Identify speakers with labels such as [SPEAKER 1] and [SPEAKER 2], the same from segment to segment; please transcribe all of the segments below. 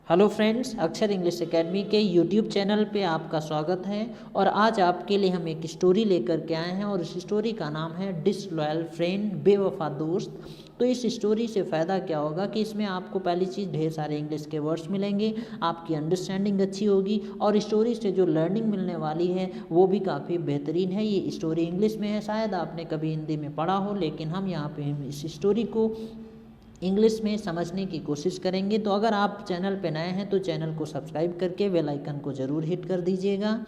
[SPEAKER 1] Hello friends, अक्षर English academy के YouTube channel पे आपका स्वागत है। और आज आपके लिए हम एक स्टोरी लेकर के आए हैं और इस स्टोरी का नाम है डिसलॉयल फ्रेंड, बेवफा दोस्त। तो इस स्टोरी से फ़ायदा क्या होगा कि इसमें आपको पहली चीज़ ढेर सारे इंग्लिश के वर्ड्स मिलेंगे, आपकी अंडरस्टैंडिंग अच्छी होगी और स्टोरी से जो लर्निंग मिलने वाली है वो भी काफ़ी बेहतरीन है। ये स्टोरी इंग्लिश में है, शायद आपने कभी हिंदी में पढ़ा हो, लेकिन हम यहाँ पे इस स्टोरी को इंग्लिश में समझने की कोशिश करेंगे। तो अगर आप चैनल पे नए हैं तो चैनल को सब्सक्राइब करके बेल आइकन को ज़रूर हिट कर दीजिएगा।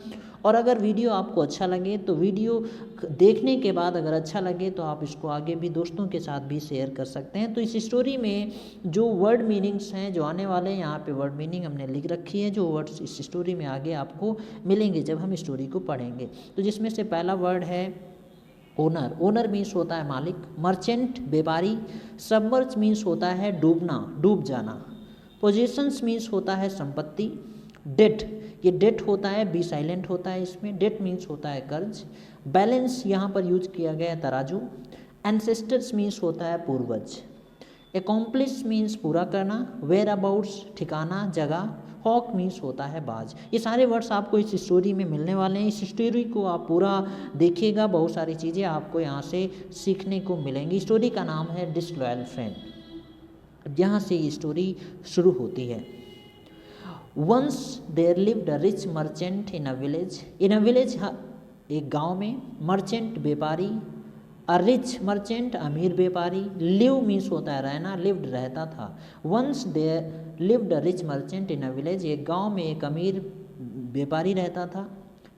[SPEAKER 1] और अगर वीडियो आपको अच्छा लगे तो वीडियो देखने के बाद अगर अच्छा लगे तो आप इसको आगे भी दोस्तों के साथ भी शेयर कर सकते हैं। तो इस स्टोरी में जो वर्ड मीनिंग्स हैं जो आने वाले हैं, यहाँ पे वर्ड मीनिंग हमने लिख रखी है, जो वर्ड्स इस स्टोरी में आगे आपको मिलेंगे जब हम स्टोरी को पढ़ेंगे। तो जिसमें से पहला वर्ड है ओनर। ओनर मीन्स होता है मालिक। मर्चेंट व्यापारी। सबमर्ज मीन्स होता है डूबना, डूब जाना। पोजीशंस मीन्स होता है संपत्ति। डेट, ये डेट होता है, बी साइलेंट होता है इसमें। डेट मीन्स होता है कर्ज। बैलेंस यहाँ पर यूज किया गया है तराजू। एंसेस्टर्स मीन्स होता है पूर्वज। एकॉम्प्लिश मीन्स पूरा करना। वेयर अबाउट्स ठिकाना, जगह। हॉक मीन्स होता है बाज। ये सारे वर्ड्स आपको इस स्टोरी में मिलने वाले हैं। इस स्टोरी को आप पूरा देखिएगा, बहुत सारी चीज़ें आपको यहाँ से सीखने को मिलेंगी। स्टोरी का नाम है डिसलॉयल फ्रेंड। यहाँ से ये स्टोरी शुरू होती है। Once there lived a rich merchant in a village. In a village, एक गांव में। मर्चेंट व्यापारी। अ रिच मर्चेंट अमीर व्यापारी। लिव मीन्स होता है रहना, लिव्ड रहता था। Once there lived a rich merchant in a village, एक गांव में एक अमीर व्यापारी रहता था।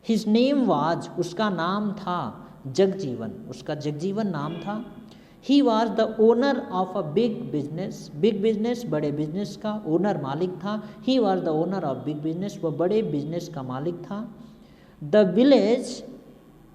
[SPEAKER 1] हिज नेम वाज, उसका नाम था जगजीवन, उसका जगजीवन नाम था। He was the owner of a big business. Big business, बड़े बिजनेस का ओनर मालिक था। He was the owner of big business, वह बड़े बिजनेस का मालिक था। The village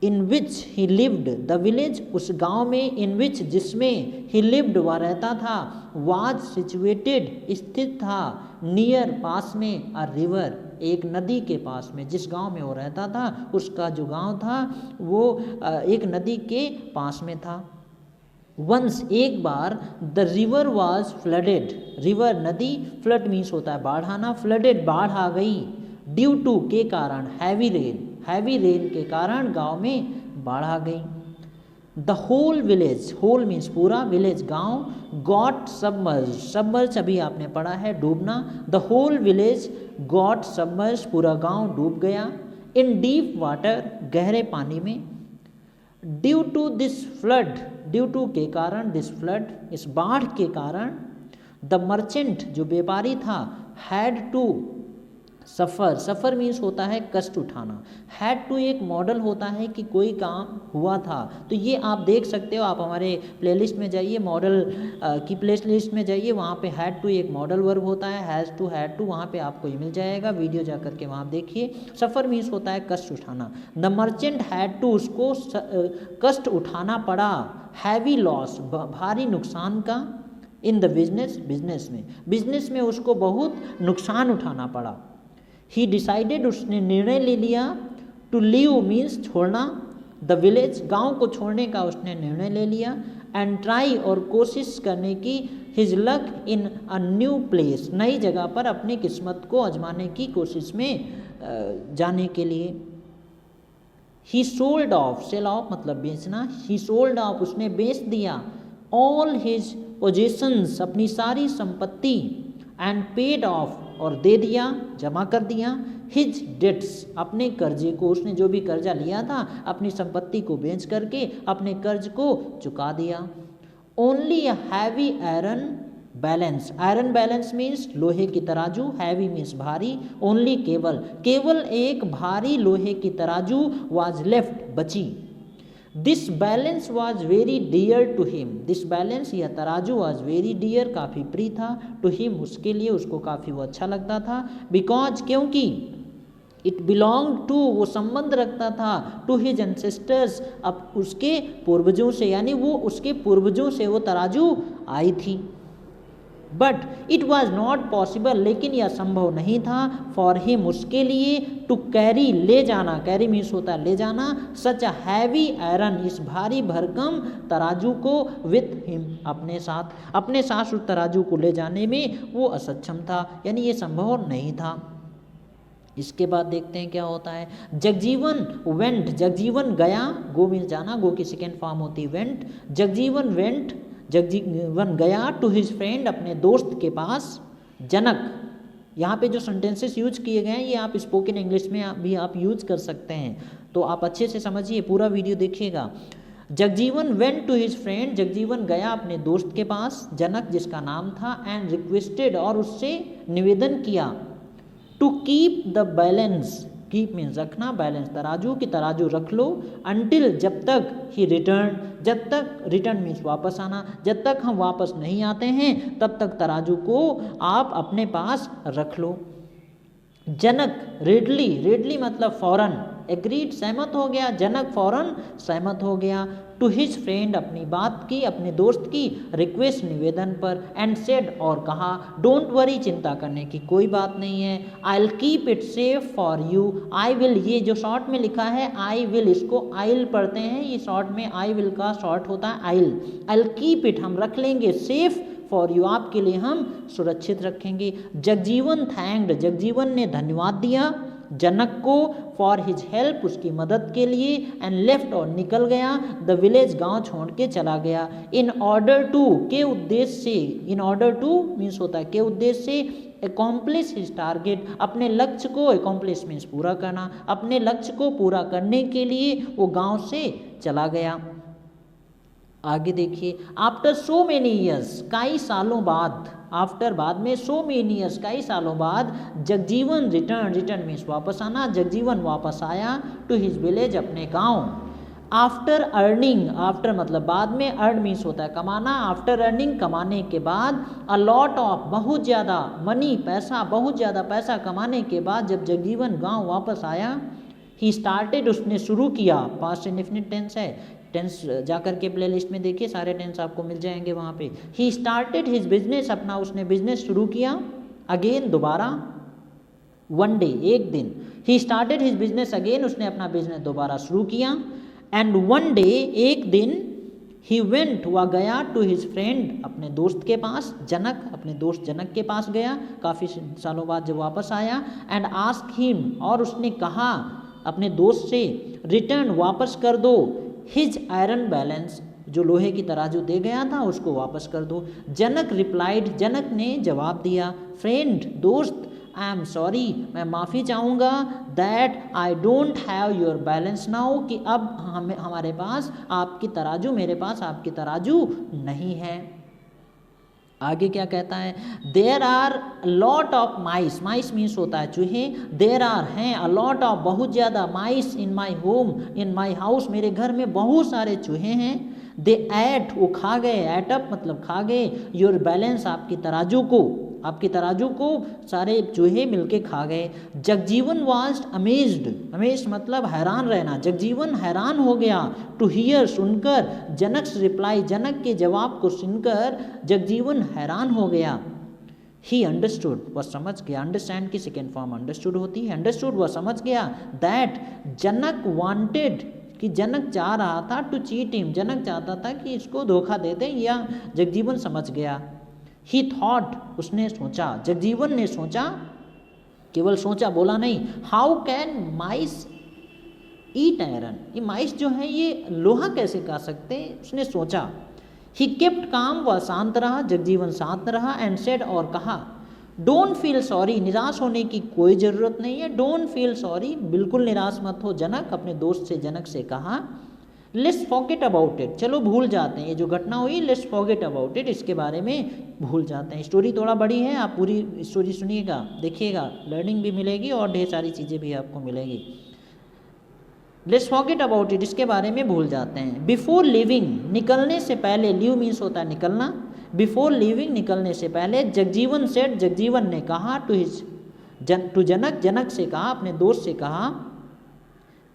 [SPEAKER 1] in which he lived, the village उस गांव में, इन विच जिसमें, ही लिव्ड वह रहता था, वाज सिचुएटेड स्थित था, नियर पास में, अ रिवर एक नदी के पास में। जिस गांव में वो रहता था उसका जो गांव था वो एक नदी के पास में था। वंस एक बार, the river was flooded, river नदी, फ्लड मीन्स होता है बाढ़ आना, फ्लडेड बाढ़ आ गई। ड्यू टू के कारण, हैवी रेन, हैवी रेन के कारण गांव में बाढ़ आ गई। The whole village, whole means पूरा, विलेज गांव, गॉट सबमर्ज, सबमर्ज अभी आपने पढ़ा है डूबना। The whole village got submerge, पूरा गांव डूब गया। इन डीप वाटर, गहरे पानी में। Due to this flood, due to के कारण, दिस फ्लड इस बाढ़ के कारण। द मर्चेंट जो व्यापारी था, had to suffer, suffer means होता है कष्ट उठाना। हैड टू एक मॉडल होता है कि कोई काम हुआ था। तो ये आप देख सकते हो, आप हमारे प्लेलिस्ट में जाइए, मॉडल की प्लेलिस्ट में जाइए, वहाँ पे हैड टू एक मॉडल वर्ब होता है, हैज़ टू, हैड टू, वहाँ पे आपको ये मिल जाएगा। वीडियो जा करके वहाँ देखिए। सफ़र मीन्स होता है कष्ट उठाना। द मर्चेंट हैड टू, उसको कष्ट उठाना पड़ा। हैवी लॉस, भारी नुकसान का। इन द बिजनेस, बिजनेस में, बिजनेस में उसको बहुत नुकसान उठाना पड़ा। ही डिसाइडेड, उसने निर्णय ले लिया। टू लीव मीन्स छोड़ना। द विलेज, गांव को छोड़ने का उसने निर्णय ले लिया। एंड ट्राई, और कोशिश करने की। His luck in a new place, नई जगह पर अपनी किस्मत को आजमाने की कोशिश में जाने के लिए। He sold off, sell off मतलब बेचना। ही सोल्ड ऑफ, उसने बेच दिया। ऑल हिज पोजेशंस, अपनी सारी संपत्ति। एंड पेड ऑफ, और दे दिया, जमा कर दिया। हिज डेट्स, अपने कर्जे को, उसने जो भी कर्जा लिया था अपनी संपत्ति को बेच करके अपने कर्ज को चुका दिया। Only a heavy iron balance, iron balance means लोहे की तराजू, हैवी मीन्स भारी। ओनली केवल, केवल एक भारी लोहे की तराजू वाज लेफ्ट, बची। This balance was very dear to him, this balance, यह तराजू, वॉज वेरी डियर, काफ़ी प्रिय था। टू हिम, उसके लिए, उसको काफ़ी वो अच्छा लगता था। बिकॉज, क्योंकि। इट बिलोंग टू, वो संबंध रखता था। टू हिज एंसेस्टर्स, अब उसके पूर्वजों से, यानी वो उसके पूर्वजों से वो तराजू आई थी। But it was not possible, लेकिन यह संभव नहीं था, फॉर हिम उसके लिए, टू कैरी ले जाना, कैरी मीन्स होता है ले जाना, सच अ हैवी आयरन इस भारी भरकम तराजू को, विथ हिम अपने साथ उस तराजू को ले जाने में वो असक्षम था, यानी ये संभव नहीं था। इसके बाद देखते हैं क्या होता है। जगजीवन वेंट, जगजीवन गया, गो मीन्स जाना, गो की सेकेंड फॉर्म होती है वेंट। जगजीवन वेंट, जगजीवन गया टू हिज फ्रेंड, अपने दोस्त के पास। जनक, यहाँ पे जो सेंटेंसेस यूज किए गए हैं ये आप स्पोकन इंग्लिश में भी आप यूज कर सकते हैं, तो आप अच्छे से समझिए, पूरा वीडियो देखिएगा। Jagjivan went to his friend, Jagjivan गया अपने दोस्त के पास, जनक जिसका नाम था, एंड रिक्वेस्टेड और उससे निवेदन किया, to keep the balance, keep means रखना, बैलेंस तराजू की तराजू रख लो, अनटिल जब तक ही रिटर्न, जब तक रिटर्न मीन्स वापस आना, जब तक हम वापस नहीं आते हैं तब तक तराजू को आप अपने पास रख लो। जनक रेडली, रेडली मतलब फौरन, एग्रीड सहमत हो गया, जनक फौरन सहमत हो गया, टू हिज फ्रेंड अपनी बात की, अपने दोस्त की रिक्वेस्ट निवेदन पर, एंड सेड और कहा, डोंट वरी चिंता करने की कोई बात नहीं है, I will keep it safe for you, I will ये जो शॉर्ट में लिखा है आई विल, इसको आइल पढ़ते हैं, ये शॉर्ट में आई विल का शॉर्ट होता है आइल, आई विल कीप इट हम रख लेंगे, सेफ फॉर यू आपके लिए हम सुरक्षित रखेंगे। जगजीवन थैंक्ड, जगजीवन ने धन्यवाद दिया जनक को, फॉर हिज हेल्प उसकी मदद के लिए, एंड लेफ्ट और निकल गया, द विलेज गांव छोड़ के चला गया, इन ऑर्डर टू के उद्देश्य से, इन ऑर्डर टू मीन्स होता है के उद्देश्य से, एकॉम्प्लिश हिज टारगेट अपने लक्ष्य को, एकॉम्प्लिश मीन्स पूरा करना, अपने लक्ष्य को पूरा करने के लिए वो गांव से चला गया। आगे देखिए, आफ्टर सो मेनी ईयर्स कई सालों बाद, आफ्टर बाद में, सो मेनी ईयर्स कई सालों बाद, जगजीवन रिटर्न, रिटर्न मीन्स वापस आना, जगजीवन वापस आया टू हिज विलेज अपने गांव। आफ्टर अर्निंग, आफ्टर मतलब बाद में, अर्न मीन्स होता है कमाना, आफ्टर अर्निंग कमाने के बाद, अ लॉट ऑफ बहुत ज़्यादा, मनी पैसा, बहुत ज़्यादा पैसा कमाने के बाद जब जगजीवन गांव वापस आया, ही स्टार्टेड उसने शुरू किया, पास्ट इंडेफिनिट टेंस है, टेंस जाकर के प्ले लिस्ट में देखिए सारे टेंस आपको मिल जाएंगे वहाँ पे। ही स्टार्टेड हिज बिजनेस, अपना उसने बिजनेस शुरू किया, अगेन दोबारा, वन डे एक दिन, he started his business again उसने अपना बिजनेस दोबारा शुरू किया, एंड वन डे एक दिन, ही वेंट वह गया टू हिज फ्रेंड अपने दोस्त के पास, जनक अपने दोस्त जनक के पास गया काफ़ी सालों बाद जब वापस आया, एंड आस्क हिम और उसने कहा अपने दोस्त से, रिटर्न वापस कर दो, हिज आयरन बैलेंस जो लोहे की तराजू दे गया था उसको वापस कर दो। जनक रिप्लाइड, जनक ने जवाब दिया, फ्रेंड दोस्त, आई एम सॉरी मैं माफ़ी चाहूँगा, that I don't have your balance now कि अब हमारे पास आपकी तराजू, मेरे पास आपकी तराजू नहीं है। आगे क्या कहता है, there are lot of mice, mice means होता है चूहे, देयर आर हैं, अ लॉट ऑफ बहुत ज़्यादा, माइस इन my home, in my house मेरे घर में बहुत सारे चूहे हैं, दे एट वो खा गए, एट अप मतलब खा गए, योर बैलेंस आपकी तराजू को, आपकी तराजू को सारे चूहे मिलके खा गए। जगजीवन वाज अमेज्ड, अमेज्ड मतलब हैरान रहना, जगजीवन हैरान हो गया, टू हियर सुनकर, जनक रिप्लाई जनक के जवाब को सुनकर जगजीवन हैरान हो गया। ही अंडरस्टूड वह समझ गया, अंडरस्टैंड की सेकेंड फॉर्म अंडरस्टूड होती है, अंडरस्टूड वह समझ गया, दैट जनक वांटेड कि जनक चाह रहा था, टू चीट हिम जनक चाहता था कि इसको धोखा दे दें, या जगजीवन समझ गया। ही थॉट उसने सोचा, जगजीवन ने सोचा, केवल सोचा बोला नहीं, how can mice eat iron, ये माइस जो है ये लोहा कैसे खा सकते हैं, उसने सोचा। ही केप्ट काम वह शांत रहा, जगजीवन शांत रहा, एंड सेड और कहा, डोंट फील सॉरी निराश होने की कोई ज़रूरत नहीं है, डोंट फील सॉरी बिल्कुल निराश मत हो। जनक अपने दोस्त से जनक से कहा, लेट्स फॉरगेट अबाउट इट चलो भूल जाते हैं, ये जो घटना हुई लेट्स फॉरगेट अबाउट इट इसके बारे में भूल जाते हैं। स्टोरी थोड़ा बड़ी है, आप पूरी स्टोरी सुनिएगा देखिएगा, लर्निंग भी मिलेगी और ढेर सारी चीज़ें भी आपको मिलेगी। लेट्स फॉरगेट अबाउट इट इसके बारे में भूल जाते हैं। बिफोर लिविंग निकलने से पहले, लीव मीन्स होता है निकलना, बिफोर लिविंग निकलने से पहले, जगजीवन सेड जगजीवन ने कहा, टू जनक जनक से कहा, अपने दोस्त से कहा,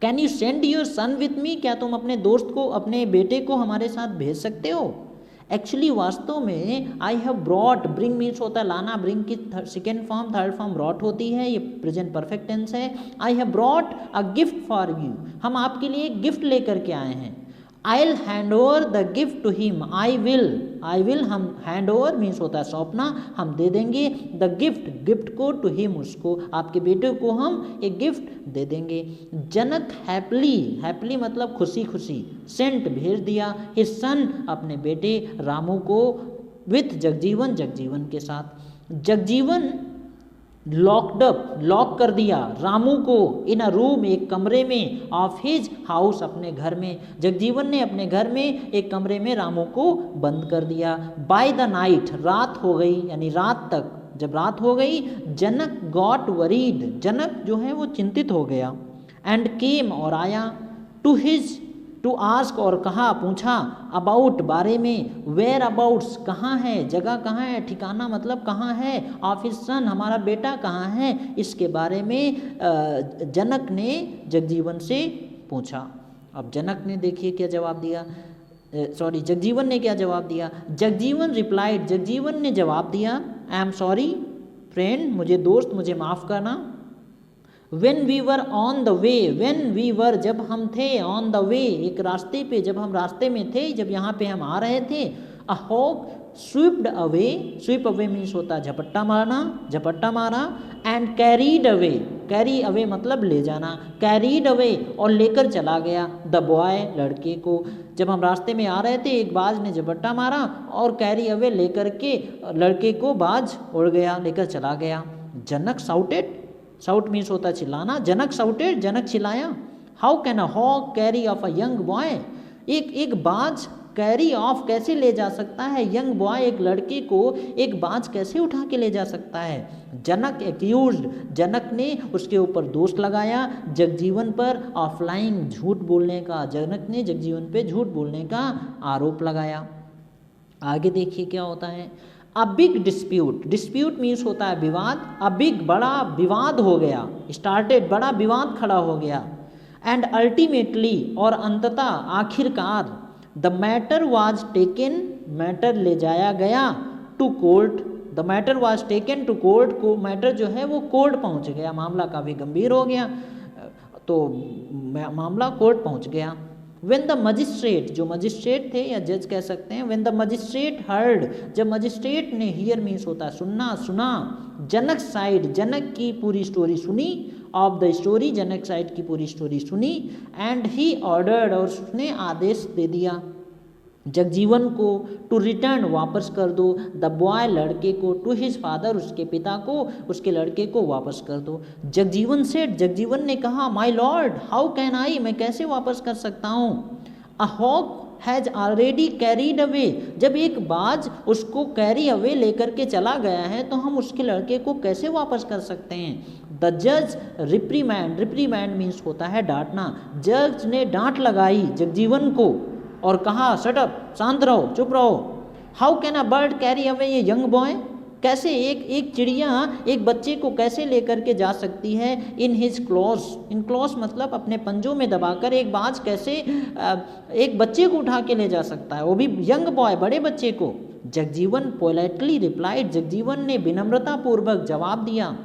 [SPEAKER 1] can you send your son with me क्या तुम अपने दोस्त को, अपने बेटे को हमारे साथ भेज सकते हो। एक्चुअली वास्तव में I have brought, bring means होता है लाना, ब्रिंग की second form, third form brought होती है, ये प्रेजेंट परफेक्ट टेंस है। I have brought a gift for you, हम आपके लिए एक गिफ्ट लेकर के आए हैं। I will hand over the gift to him, I will हम हैंड ओवर मीन्स होता है सौंपना, हम दे देंगे द गिफ्ट को टू हिम, उसको आपके बेटे को हम एक गिफ्ट दे देंगे। जनक हैप्पली मतलब खुशी खुशी, सेंट भेज दिया, हिज सन अपने बेटे रामू को, विथ जगजीवन के साथ। जगजीवन लॉक कर दिया रामू को, इन अ रूम एक कमरे में, ऑफ हिज हाउस अपने घर में। जगजीवन ने अपने घर में एक कमरे में रामू को बंद कर दिया। बाय द नाइट, रात हो गई, यानी रात तक, जब रात हो गई, जनक गॉट वरीड, जनक जो है वो चिंतित हो गया। एंड केम और आया, टू आस्क और कहा, पूछा, अबाउट बारे में, वेयर अबाउट्स कहाँ है, जगह कहाँ है, ठिकाना मतलब कहाँ है, ऑफ हिज सन हमारा बेटा कहाँ है, इसके बारे में जनक ने जगजीवन से पूछा। अब जनक ने देखिए क्या जवाब दिया, जगजीवन ने क्या जवाब दिया। जगजीवन रिप्लाइड, जगजीवन ने जवाब दिया, आई एम सॉरी फ्रेंड, मुझे दोस्त मुझे माफ़ करना। When we were on the way, जब हम थे, on the way एक रास्ते पे, जब हम रास्ते में थे, जब यहाँ पे हम आ रहे थे, a hawk swept away means होता है झपट्टा मारा, and carry away मतलब ले जाना, carried away और लेकर चला गया, the boy लड़के को। जब हम रास्ते में आ रहे थे, एक बाज ने झपट्टा मारा और carry away लेकर के लड़के को बाज उड़ गया, लेकर चला गया। जनक साउट मीन्स होता है चिल्लाना, जनक साउटेड जनक चिल्लाया। How can a hawk carry off a young boy, एक बाज कैरी ऑफ कैसे ले जा सकता है, यंग बॉय एक लड़के को एक बाज कैसे उठा के ले जा सकता है। जनक एक्यूज्ड, जनक ने उसके ऊपर दोष लगाया जगजीवन पर, ऑफलाइन झूठ बोलने का, जनक ने जगजीवन पे झूठ बोलने का आरोप लगाया। आगे देखिए क्या होता है। अ बिग डिस्प्यूट मीन्स होता है विवाद, अ बिग बड़ा विवाद हो गया, स्टार्टेड बड़ा विवाद खड़ा हो गया। एंड अल्टीमेटली और अंततः आखिरकार, the matter was taken matter ले जाया गया, to court the matter was taken to court को, मैटर जो है वो कोर्ट पहुंच गया, मामला काफ़ी गंभीर हो गया तो मामला कोर्ट पहुंच गया। When the magistrate, जो मजिस्ट्रेट थे या जज कह सकते हैं, when the magistrate heard, जब मजिस्ट्रेट ने, hear मीन्स होता है सुना, जनक साइड जनक की पूरी स्टोरी सुनी, of the story Janak side की पूरी स्टोरी सुनी, एंड ही ऑर्डर्ड और उसने आदेश दे दिया जगजीवन को, टू रिटर्न वापस कर दो, द बॉय लड़के को, टू हिज फादर उसके पिता को, उसके लड़के को वापस कर दो। जगजीवन ने कहा, my lord how can I, मैं कैसे वापस कर सकता हूँ। A hawk has already carried away, जब एक बाज उसको कैरी अवे लेकर के चला गया है तो हम उसके लड़के को कैसे वापस कर सकते हैं। द जज रिप्रीमैंड मीन्स होता है डांटना, जज ने डांट लगाई जगजीवन को और कहा, शट अप, शांत रहो, चुप रहो। How can a bird carry away ये यंग बॉय, कैसे एक चिड़िया एक बच्चे को कैसे लेकर के जा सकती है। इन हिज क्लॉज मतलब अपने पंजों में दबाकर एक बाज कैसे एक बच्चे को उठा के ले जा सकता है, वो भी यंग बॉय, बड़े बच्चे को। जगजीवन पोलाइटली रिप्लाइड, जगजीवन ने विनम्रता पूर्वक जवाब दिया,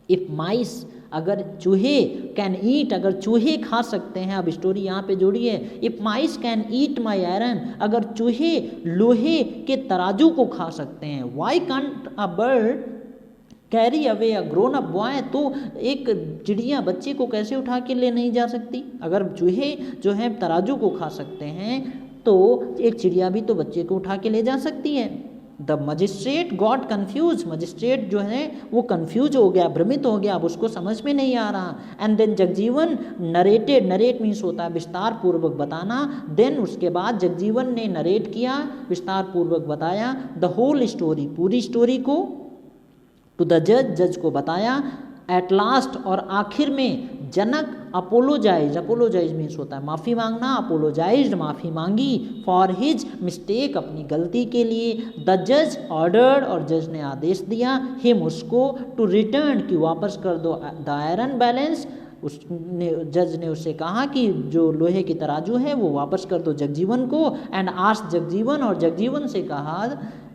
[SPEAKER 1] इफ माइस अगर चूहे कैन ईट, अगर चूहे खा सकते हैं, अब स्टोरी यहाँ पे जोड़ी है, if mice can eat my iron, अगर चूहे लोहे के तराजू को खा सकते हैं, why can't a bird carry away a grown up boy, तो एक चिड़िया बच्चे को कैसे उठा के ले नहीं जा सकती। अगर चूहे जो है तराजू को खा सकते हैं तो एक चिड़िया भी तो बच्चे को उठा के ले जा सकती है। The magistrate got confuse, magistrate जो है वो कन्फ्यूज हो गया, भ्रमित हो गया, अब उसको समझ में नहीं आ रहा। And then Jagjivan narrate means होता है विस्तार पूर्वक बताना, देन उसके बाद जगजीवन ने नरेट किया, विस्तार पूर्वक बताया, द होल स्टोरी, पूरी स्टोरी को, टू द जज को बताया। एट लास्ट और आखिर में जनक अपोलोजाइज मीन्स होता है माफ़ी मांगना, अपोलोजाइज्ड माफ़ी मांगी, फॉर हिज मिस्टेक अपनी गलती के लिए। द जज ऑर्डर्ड और जज ने आदेश दिया, हिम उसको, टू रिटर्न की वापस कर दो, द आयरन बैलेंस उसने जज ने उससे कहा कि जो लोहे की तराजू है वो वापस कर दो जगजीवन को, एंड आस्क जगजीवन, और जगजीवन से कहा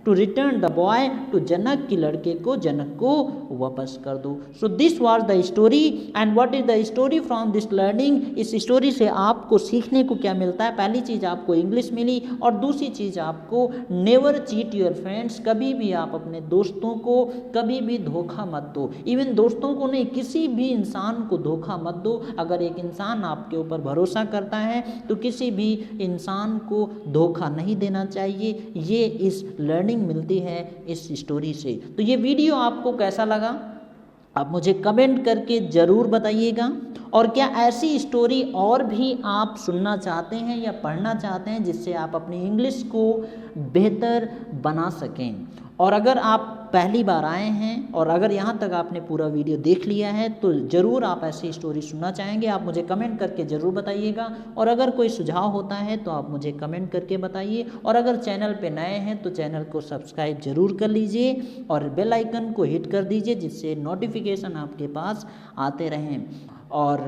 [SPEAKER 1] to return the boy to Janak, की लड़के को जनक को वापस कर दो। So this was the story, and what is the story from this learning. इस स्टोरी से आपको सीखने को क्या मिलता है? पहली चीज़ आपको इंग्लिश मिली, और दूसरी चीज़ आपको नेवर चीट योर फ्रेंड्स, कभी भी आप अपने दोस्तों को कभी भी धोखा मत दो। इवन दोस्तों को नहीं, किसी भी इंसान को धोखा मत दो। अगर एक इंसान आपके ऊपर भरोसा करता है तो किसी भी इंसान को धोखा नहीं देना चाहिए। ये इस लर्निंग मिलती है इस स्टोरी से। तो ये वीडियो आपको कैसा लगा आप मुझे कमेंट करके ज़रूर बताइएगा, और क्या ऐसी स्टोरी और भी आप सुनना चाहते हैं या पढ़ना चाहते हैं जिससे आप अपनी इंग्लिश को बेहतर बना सकें। और अगर आप पहली बार आए हैं और अगर यहाँ तक आपने पूरा वीडियो देख लिया है तो ज़रूर आप ऐसी स्टोरी सुनना चाहेंगे, आप मुझे कमेंट करके ज़रूर बताइएगा। और अगर कोई सुझाव होता है तो आप मुझे कमेंट करके बताइए, और अगर चैनल पे नए हैं तो चैनल को सब्सक्राइब ज़रूर कर लीजिए और बेल आइकन को हिट कर दीजिए जिससे नोटिफिकेशन आपके पास आते रहें। और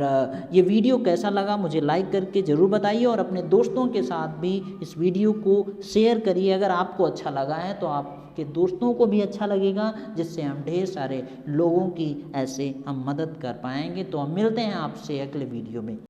[SPEAKER 1] ये वीडियो कैसा लगा मुझे लाइक करके ज़रूर बताइए, और अपने दोस्तों के साथ भी इस वीडियो को शेयर करिए। अगर आपको अच्छा लगा है तो आपके दोस्तों को भी अच्छा लगेगा, जिससे हम ढेर सारे लोगों की ऐसे हम मदद कर पाएंगे। तो हम मिलते हैं आपसे अगले वीडियो में।